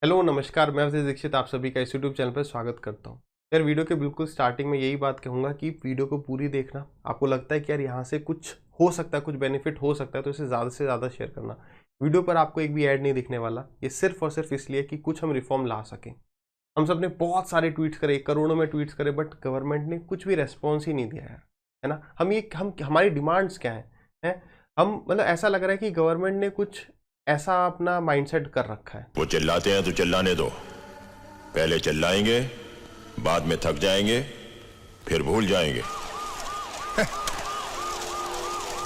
Hello नमस्कार, मैं अजय दीक्षित आप सभी का इस यूट्यूब चैनल पर स्वागत करता हूँ। यार वीडियो के बिल्कुल स्टार्टिंग में यही बात कहूँगा कि वीडियो को पूरी देखना। आपको लगता है कि यार यहाँ से कुछ हो सकता है, कुछ बेनिफिट हो सकता है, तो इसे ज़्यादा से ज़्यादा शेयर करना। वीडियो पर आपको एक भी ऐड नहीं दिखने वाला, ये सिर्फ और सिर्फ इसलिए कि कुछ हम रिफॉर्म ला सकें। हम सब ने बहुत सारे ट्वीट्स करे, करोड़ों में ट्वीट्स करे, बट गवर्नमेंट ने कुछ भी रेस्पॉन्स ही नहीं दिया यार, है ना। हम हमारी डिमांड्स क्या हैं? हम मतलब ऐसा लग रहा है कि गवर्नमेंट ने कुछ ऐसा अपना माइंडसेट कर रखा है। वो चिल्लाते हैं तो चिल्लाने दो। पहले चिल्लाएंगे, बाद में थक जाएंगे, फिर भूल जाएंगे।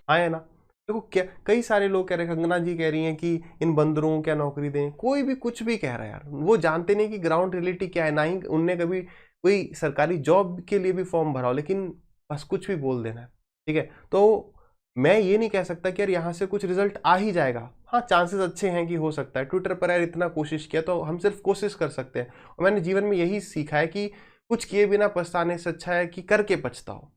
आए ना। देखो क्या कई सारे लोग कह रहे हैं, कंगना जी कह रही हैं कि इन बंदरों को क्या नौकरी दें। कोई भी कुछ भी कह रहा है यार, वो जानते नहीं कि ग्राउंड रियलिटी क्या है। ना ही उनने कभी कोई सरकारी जॉब के लिए भी फॉर्म भरा हो, लेकिन बस कुछ भी बोल देना है। ठीक है, तो मैं ये नहीं कह सकता कि यार यहाँ से कुछ रिजल्ट आ ही जाएगा। हाँ, चांसेस अच्छे हैं कि हो सकता है। ट्विटर पर यार इतना कोशिश किया, तो हम सिर्फ कोशिश कर सकते हैं। और मैंने जीवन में यही सीखा है कि कुछ किए बिना पछताने से अच्छा है कि करके पछताओ।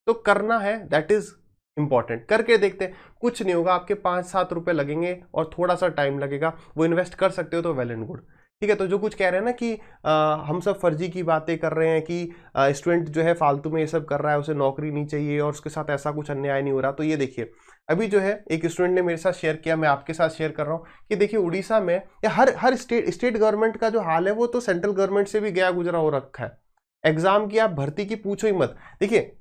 तो करना है, दैट इज इंपॉर्टेंट। करके देखते हैं, कुछ नहीं होगा। आपके 5-7 रुपए लगेंगे और थोड़ा सा टाइम लगेगा, वो इन्वेस्ट कर सकते हो तो वेल एंड गुड। ठीक है, तो जो कुछ कह रहे हैं ना कि हम सब फर्जी की बातें कर रहे हैं कि स्टूडेंट जो है फालतू में ये सब कर रहा है, उसे नौकरी नहीं चाहिए और उसके साथ ऐसा कुछ अन्याय नहीं हो रहा, तो ये देखिए अभी जो है एक स्टूडेंट ने मेरे साथ शेयर किया, मैं आपके साथ शेयर कर रहा हूँ कि देखिए उड़ीसा में या हर स्टेट गवर्नमेंट का जो हाल है वो तो सेंट्रल गवर्नमेंट से भी गया गुजरा हो रखा है। एग्जाम की आप भर्ती की पूछो ही मत। देखिए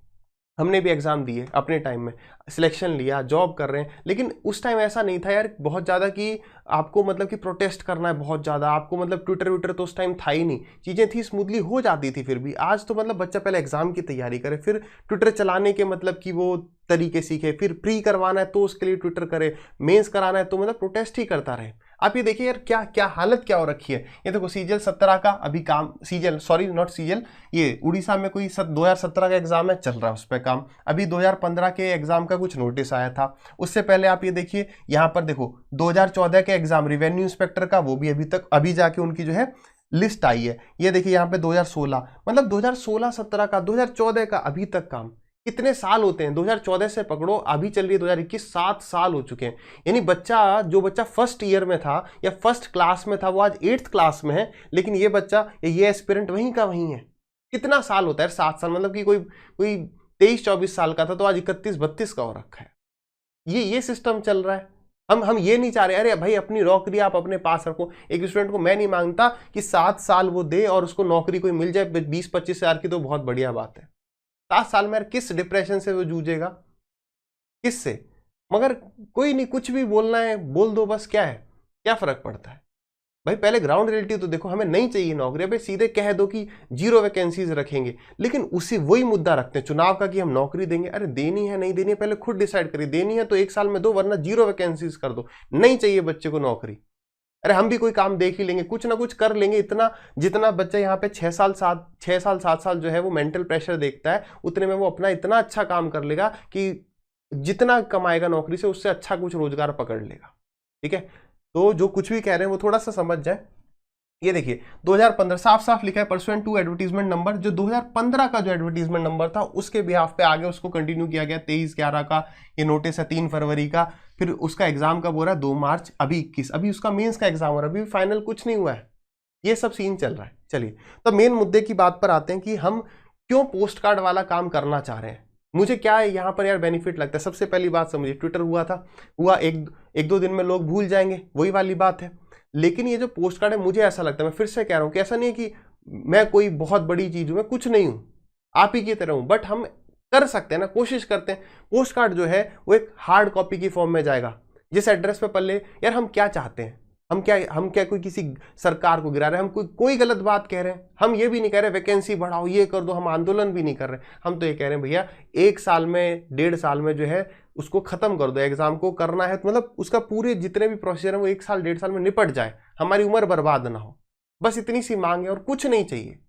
हमने भी एग्जाम दिए अपने टाइम में, सिलेक्शन लिया, जॉब कर रहे हैं, लेकिन उस टाइम ऐसा नहीं था यार बहुत ज़्यादा कि आपको मतलब कि प्रोटेस्ट करना है बहुत ज़्यादा। आपको मतलब ट्विटर व्विटर तो उस टाइम था ही नहीं, चीज़ें थी स्मूथली हो जाती थी। फिर भी आज तो मतलब बच्चा पहले एग्जाम की तैयारी करे, फिर ट्विटर चलाने के मतलब कि वो तरीके सीखे, फिर प्री करवाना है तो उसके लिए ट्विटर करे, मेंस कराना है तो मतलब प्रोटेस्ट ही करता रहे। आप ये देखिए यार क्या क्या हालत क्या हो रखी है। ये देखो सीजल 17 का अभी काम, सीजल सॉरी नॉट सीजल, ये उड़ीसा में कोई 2017 का एग्जाम है, चल रहा है उस पर काम। अभी 2015 के एग्जाम का कुछ नोटिस आया था। उससे पहले आप ये देखिए यहाँ पर देखो 2014 के एग्जाम रेवेन्यू इंस्पेक्टर का, वो भी अभी जाके उनकी जो है लिस्ट आई है। ये देखिए यहाँ पे 2016, मतलब 2016-17 का, 2014 का, अभी तक काम। कितने साल होते हैं? 2014 से पकड़ो, अभी चल रही है 2021, 7 साल हो चुके हैं। यानी जो बच्चा फर्स्ट ईयर में था या फर्स्ट क्लास में था, वो आज 8th क्लास में है, लेकिन ये बच्चा ये एस्पिरेंट वहीं का वहीं है। कितना साल होता है? 7 साल। मतलब कि कोई 23-24 साल का था, तो आज 31-32 का हो रखा है। ये सिस्टम चल रहा है। हम ये नहीं चाह रहे, अरे भाई अपनी नौकरी आप अपने पास रखो। एक स्टूडेंट को मैं नहीं मांगता कि 7 साल वो दे और उसको नौकरी कोई मिल जाए 20-25 हजार की, तो बहुत बढ़िया बात है। 7 साल में यार किस डिप्रेशन से वो जूझेगा, किससे? मगर कोई नहीं, कुछ भी बोलना है बोल दो, बस क्या है, क्या फर्क पड़ता है भाई। पहले ग्राउंड रियलिटी तो देखो, हमें नहीं चाहिए नौकरी, भाई सीधे कह दो कि 0 वैकेंसीज रखेंगे। लेकिन उसी वही मुद्दा रखते हैं चुनाव का कि हम नौकरी देंगे। अरे देनी है नहीं देनी है पहले खुद डिसाइड करिए। देनी है तो 1 साल में दो, वरना 0 वैकेंसीज कर दो। नहीं चाहिए बच्चे को नौकरी, अरे हम भी कोई काम देख ही लेंगे, कुछ ना कुछ कर लेंगे। इतना जितना बच्चा यहाँ पे 6 साल 7 साल जो है वो मेंटल प्रेशर देखता है, उतने में वो अपना इतना अच्छा काम कर लेगा कि जितना कमाएगा नौकरी से उससे अच्छा कुछ रोजगार पकड़ लेगा। ठीक है, तो जो कुछ भी कह रहे हैं वो थोड़ा सा समझ जाए। ये देखिए 2015 साफ साफ लिखा है, परसुएंट टू एडवर्टीजमेंट नंबर। जो 2015 का जो एडवर्टीजमेंट नंबर था उसके बिहाफ पे आगे उसको कंटिन्यू किया गया। 23/11 का ये नोटिस है, 3 फरवरी का। फिर उसका एग्जाम कब हो रहा है? 2 मार्च, अभी 21। अभी उसका मेंस का एग्जाम हो रहा है, अभी फाइनल कुछ नहीं हुआ है। ये सब सीन चल रहा है। चलिए, तो मेन मुद्दे की बात पर आते हैं कि हम क्यों पोस्ट कार्ड वाला काम करना चाह रहे हैं। मुझे क्या है यहाँ पर यार बेनिफिट लगता है। सबसे पहली बात समझिए, ट्विटर हुआ एक दो दिन में लोग भूल जाएंगे, वही वाली बात है। लेकिन ये जो पोस्ट कार्ड है, मुझे ऐसा लगता है, मैं फिर से कह रहा हूं कि ऐसा नहीं है कि मैं कोई बहुत बड़ी चीज हूं, मैं कुछ नहीं हूं, आप ही की तरह हूं, बट हम कर सकते हैं ना, कोशिश करते हैं। पोस्ट कार्ड जो है वो एक हार्ड कॉपी की फॉर्म में जाएगा, जिस एड्रेस पे पल्ले। यार हम क्या चाहते हैं? हम क्या कोई किसी सरकार को गिरा रहे हैं? हम कोई गलत बात कह रहे हैं? हम ये भी नहीं कह रहे वैकेंसी बढ़ाओ, ये कर दो, हम आंदोलन भी नहीं कर रहे। हम तो ये कह रहे हैं भैया 1 साल में 1.5 साल में जो है उसको खत्म कर दो। एग्जाम को करना है तो मतलब उसका पूरे जितने भी प्रोसीजर है वो 1 साल 1.5 साल में निपट जाए, हमारी उम्र बर्बाद ना हो। बस इतनी सी मांग है और कुछ नहीं चाहिए।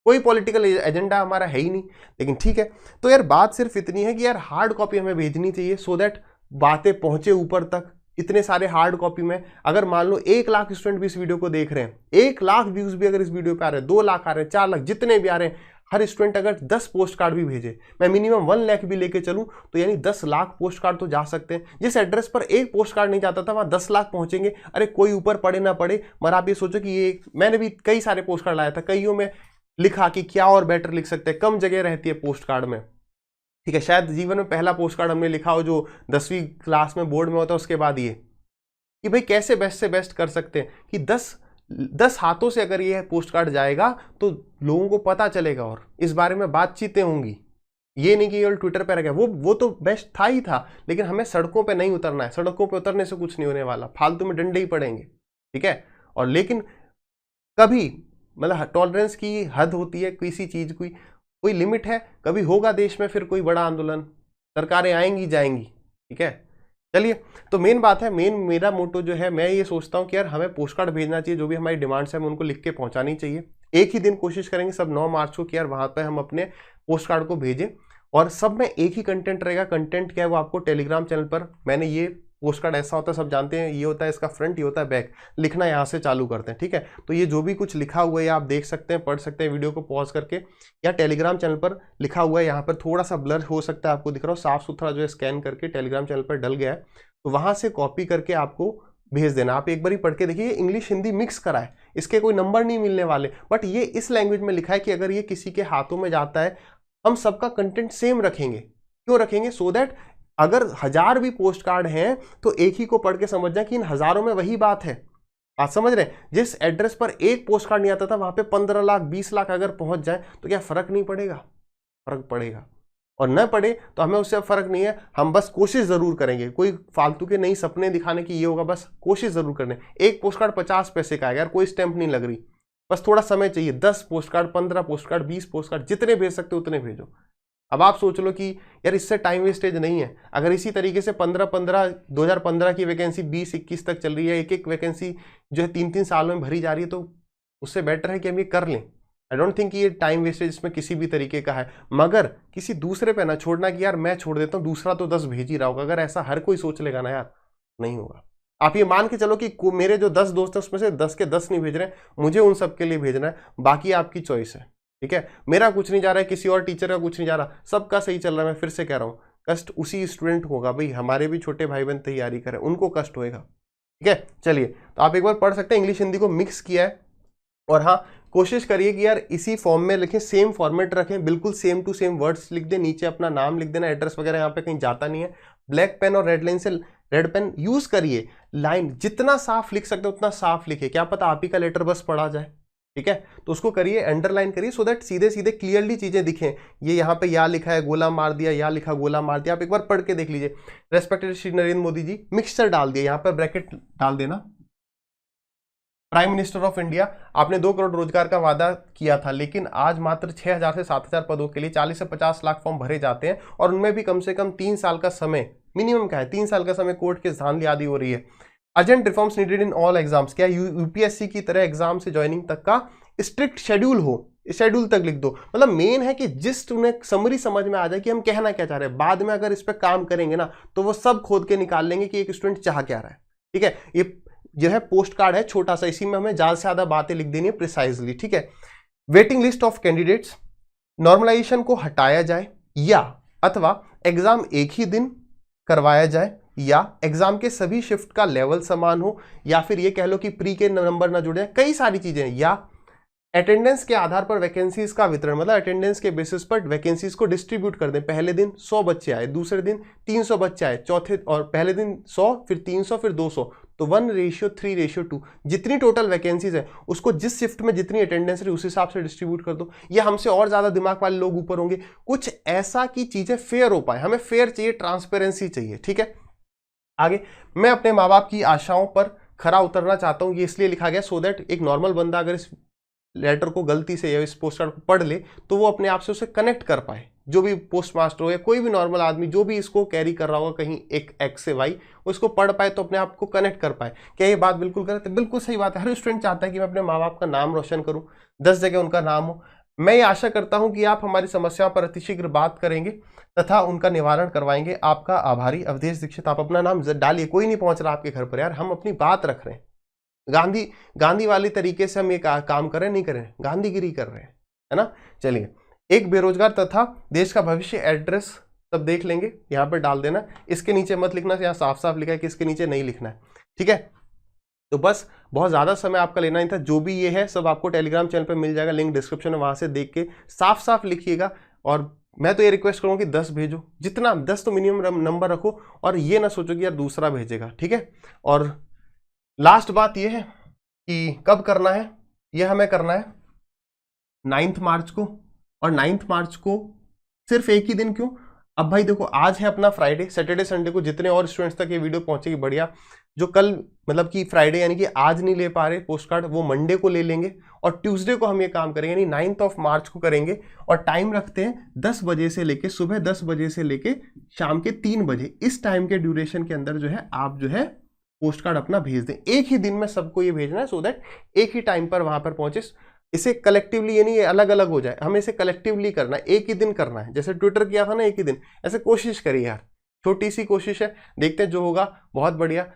कोई पॉलिटिकल एजेंडा हमारा है ही नहीं। लेकिन ठीक है, तो यार बात सिर्फ इतनी है कि यार हार्ड कॉपी हमें भेजनी चाहिए, सो दैट बातें पहुंचे ऊपर तक। इतने सारे हार्ड कॉपी में अगर मान लो 1 लाख स्टूडेंट भी इस वीडियो को देख रहे हैं, 1 लाख व्यूज भी अगर इस वीडियो पे आ रहे हैं, 2 लाख आ रहे हैं, 4 लाख, जितने भी आ रहे हैं, हर स्टूडेंट अगर 10 पोस्ट कार्ड भी भेजे, मैं मिनिमम 1 लाख भी लेके चलूं तो यानी 10 लाख पोस्ट कार्ड तो जा सकते हैं। जिस एड्रेस पर एक पोस्ट कार्ड नहीं जाता था वहां 10 लाख पहुंचेंगे। अरे कोई ऊपर पड़े ना पड़े, मगर आप ये सोचो कि ये, मैंने भी कई सारे पोस्ट कार्ड लाया था, कईयों में लिखा कि क्या और बेटर लिख सकते हैं, कम जगह रहती है पोस्ट कार्ड में, ठीक है। शायद जीवन में पहला पोस्ट कार्ड हमने लिखा हो जो 10वीं क्लास में बोर्ड में होता है, उसके बाद ये कि भाई कैसे बेस्ट से बेस्ट कर सकते हैं कि 10 हाथों से अगर ये पोस्ट कार्ड जाएगा तो लोगों को पता चलेगा और इस बारे में बातचीतें होंगी। ये नहीं कि ये ट्विटर पे रह गया, वो तो बेस्ट था ही था, लेकिन हमें सड़कों पे नहीं उतरना है। सड़कों पे उतरने से कुछ नहीं होने वाला, फालतू में डंडे ही पड़ेंगे, ठीक है। और लेकिन कभी मतलब टॉलरेंस की हद होती है, किसी चीज की कोई लिमिट है। कभी होगा देश में फिर कोई बड़ा आंदोलन, सरकारें आएंगी जाएंगी, ठीक है। चलिए, तो मेन बात है, मेरा मोटो जो है, मैं ये सोचता हूँ कि यार हमें पोस्ट कार्ड भेजना चाहिए, जो भी हमारी डिमांड्स है हमें उनको लिख के पहुंचानी चाहिए। एक ही दिन कोशिश करेंगे सब 9 मार्च को कि यार वहां पर हम अपने पोस्ट कार्ड को भेजें, और सब में एक ही कंटेंट रहेगा। कंटेंट क्या है वो आपको टेलीग्राम चैनल पर, मैंने ये पोस्ट कार्ड ऐसा होता है, सब जानते हैं, ये होता है इसका फ्रंट, ये होता है बैक, लिखना यहाँ से चालू करते हैं, ठीक है। तो ये जो भी कुछ लिखा हुआ है आप देख सकते हैं, पढ़ सकते हैं वीडियो को पॉज करके, या टेलीग्राम चैनल पर लिखा हुआ है। यहाँ पर थोड़ा सा ब्लर हो सकता है, आपको दिख रहा हो, साफ सुथरा जो है स्कैन करके टेलीग्राम चैनल पर डल गया है, तो वहां से कॉपी करके आपको भेज देना। आप एक बार ही पढ़ के देखिए, इंग्लिश हिंदी मिक्स करा है, इसके कोई नंबर नहीं मिलने वाले, बट ये इस लैंग्वेज में लिखा है कि अगर ये किसी के हाथों में जाता है, हम सबका कंटेंट सेम रखेंगे। क्यों रखेंगे? सो दैट अगर 1000 भी पोस्ट कार्ड हैं तो एक ही को पढ़ के समझ जाए कि इन हजारों में वही बात है। आप समझ रहे हैं? जिस एड्रेस पर एक पोस्ट कार्ड नहीं आता था वहां पे 15 लाख 20 लाख अगर पहुंच जाए तो क्या फर्क नहीं पड़ेगा? फर्क पड़ेगा। और न पड़े तो हमें उससे फर्क नहीं है, हम बस कोशिश जरूर करेंगे। कोई फालतू के नहीं सपने दिखाने की ये होगा, बस कोशिश जरूर करने। एक पोस्ट कार्ड 50 पैसे का है यार, कोई स्टैंप नहीं लग रही, बस थोड़ा समय चाहिए। 10 post card, 15 post card, 20 post card, जितने भेज सकते उतने भेजो। अब आप सोच लो कि यार इससे टाइम वेस्टेज नहीं है। अगर इसी तरीके से 2015 की वैकेंसी 20-21 तक चल रही है, एक एक वैकेंसी जो है 3-3 साल में भरी जा रही है, तो उससे बेटर है कि हम ये कर लें। आई डोंट थिंक ये टाइम वेस्टेज इसमें किसी भी तरीके का है। मगर किसी दूसरे पे ना छोड़ना कि यार मैं छोड़ देता हूँ, दूसरा तो 10 भेज ही रहा होगा। अगर ऐसा हर कोई सोच लेगा ना यार, नहीं होगा। आप ये मान के चलो कि मेरे जो 10 दोस्त हैं उसमें से 10 के 10 नहीं भेज रहे हैं, मुझे उन सब के लिए भेजना है, बाकी आपकी चॉइस है, ठीक है। मेरा कुछ नहीं जा रहा है, किसी और टीचर का कुछ नहीं जा रहा, सबका सही चल रहा है। मैं फिर से कह रहा हूँ, कष्ट उसी स्टूडेंट को होगा। भाई हमारे भी छोटे भाई बहन तैयारी करें, उनको कष्ट होएगा, ठीक है। चलिए, तो आप एक बार पढ़ सकते हैं, इंग्लिश हिंदी को मिक्स किया है। और हाँ, कोशिश करिए कि यार इसी फॉर्म में लिखें, सेम फॉर्मेट रखें, बिल्कुल सेम टू सेम वर्ड्स लिख दें, नीचे अपना नाम लिख देना, एड्रेस वगैरह यहाँ पे कहीं जाता नहीं है। ब्लैक पेन और रेड लाइन से रेड पेन यूज करिए, लाइन जितना साफ लिख सकते उतना साफ लिखे, क्या पता आप ही का लेटर बस पढ़ा जाए, ठीक है। तो उसको करिए, अंडरलाइन करिए, सो दैट सीधे सीधे क्लियरली चीजें दिखें। ये यहाँ पे या लिखा है गोला मार दिया, या लिखा गोला मार दिया, आप एक बार पढ़ के देख लीजिए। रेस्पेक्टेड श्री नरेंद्र मोदी जी, मिक्सचर डाल दिया, यहाँ पर ब्रैकेट डाल देना। प्राइम मिनिस्टर ऑफ इंडिया, आपने 2 करोड़ रोजगार का वादा किया था, लेकिन आज मात्र 6000 से 7000 पदों के लिए 40 से 50 लाख फॉर्म भरे जाते हैं, और उनमें भी कम से कम 3 साल का समय, मिनिमम क्या है 3 साल का समय, कोर्ट के धांधली आदि हो रही है। Urgent reforms needed in all exams, क्या यूपीएससी की तरह एग्जाम से ज्वाइनिंग तक का स्ट्रिक्ट शेड्यूल हो, शेड्यूल तक लिख दो। मतलब मेन है कि जिस उन्हें समरी समझ में आ जाए कि हम कहना क्या चाह रहे हैं। बाद में अगर इस पर काम करेंगे ना तो वो सब खोद के निकाल लेंगे कि एक स्टूडेंट चाह क्या रहा है, ठीक है। ये जो है पोस्ट कार्ड है छोटा सा, इसी में हमें ज्यादा से ज्यादा बातें लिख देनी है प्रिसाइजली, ठीक है। Waiting list of candidates, normalisation को हटाया जाए, या अथवा एग्जाम एक ही दिन करवाया जाए, या एग्जाम के सभी शिफ्ट का लेवल समान हो, या फिर ये कह लो कि प्री के नंबर ना जुड़े, कई सारी चीजें, या अटेंडेंस के आधार पर वैकेंसीज का वितरण, मतलब अटेंडेंस के बेसिस पर वैकेंसीज को डिस्ट्रीब्यूट कर दें। पहले दिन 100 बच्चे आए, दूसरे दिन 300 बच्चे आए, चौथे और पहले दिन 100, फिर 300, फिर 200, तो 1:3:2। जितनी टोटल वैकेंसीज है उसको जिस शिफ्ट में जितनी अटेंडेंस रही उस हिसाब से डिस्ट्रीब्यूट कर दो। ये हमसे और ज्यादा दिमाग वाले लोग ऊपर होंगे, कुछ ऐसा कि चीजें फेयर हो पाए। हमें फेयर चाहिए, ट्रांसपेरेंसी चाहिए, ठीक है। आगे, मैं अपने माँ बाप की आशाओं पर खरा उतरना चाहता हूं, ये इसलिए लिखा गया सो दैट एक नॉर्मल बंदा अगर इस लेटर को गलती से या इस पोस्ट कार्ड को पढ़ ले तो वो अपने आप से उसे कनेक्ट कर पाए। जो भी पोस्ट मास्टर हो या कोई भी नॉर्मल आदमी जो भी इसको कैरी कर रहा होगा कहीं एक एक्स से वाई, उसको पढ़ पाए तो अपने आप को कनेक्ट कर पाए। क्या ये बात बिल्कुल गलत है? बिल्कुल सही बात है। हर स्टूडेंट चाहता है कि मैं अपने माँ बाप का नाम रोशन करूं, 10 जगह उनका नाम हो। मैं ये आशा करता हूं कि आप हमारी समस्याओं पर अतिशीघ्र बात करेंगे तथा उनका निवारण करवाएंगे। आपका आभारी अवधेश दीक्षित। आप अपना नाम डालिए, कोई नहीं पहुंच रहा आपके घर पर यार, हम अपनी बात रख रहे हैं। गांधी वाली तरीके से हम ये काम करें नहीं करें, गांधीगिरी कर रहे हैं, है ना। चलिए, एक बेरोजगार तथा देश का भविष्य एड्रेस सब देख लेंगे, यहाँ पर डाल देना। इसके नीचे मत लिखना, यहाँ साफ साफ लिखा है कि इसके नीचे नहीं लिखना है, ठीक है। तो बस बहुत ज़्यादा समय आपका लेना नहीं था। जो भी ये है सब आपको टेलीग्राम चैनल पे मिल जाएगा, लिंक डिस्क्रिप्शन में, वहाँ से देख के साफ साफ लिखिएगा। और मैं तो ये रिक्वेस्ट करूँगा कि 10 भेजो, जितना 10 तो मिनिमम नंबर रखो, और ये ना सोचो कि यार दूसरा भेजेगा, ठीक है। और लास्ट बात ये है कि कब करना है, यह हमें करना है 9 मार्च को। और 9 मार्च को सिर्फ एक ही दिन क्यों, अब भाई देखो आज है अपना फ्राइडे, सैटरडे संडे को जितने और स्टूडेंट्स तक ये वीडियो पहुंचेगी बढ़िया। जो कल मतलब कि फ्राइडे यानी कि आज नहीं ले पा रहे पोस्ट कार्ड, वो मंडे को ले लेंगे, और ट्यूसडे को हम ये काम करेंगे, यानी 9 मार्च को करेंगे। और टाइम रखते हैं 10 बजे से लेके, सुबह 10 बजे से लेके शाम के 3 बजे। इस टाइम के ड्यूरेशन के अंदर जो है आप जो है पोस्ट कार्ड अपना भेज दें। एक ही दिन में सबको ये भेजना है, सो दैट एक ही टाइम पर वहां पर पहुंचे। इसे कलेक्टिवली यानी ये अलग अलग हो जाए, हमें इसे कलेक्टिवली करना है, एक ही दिन करना है। जैसे ट्विटर किया था ना एक ही दिन, ऐसे कोशिश करिए यार, छोटी सी कोशिश है, देखते हैं जो होगा। बहुत बढ़िया।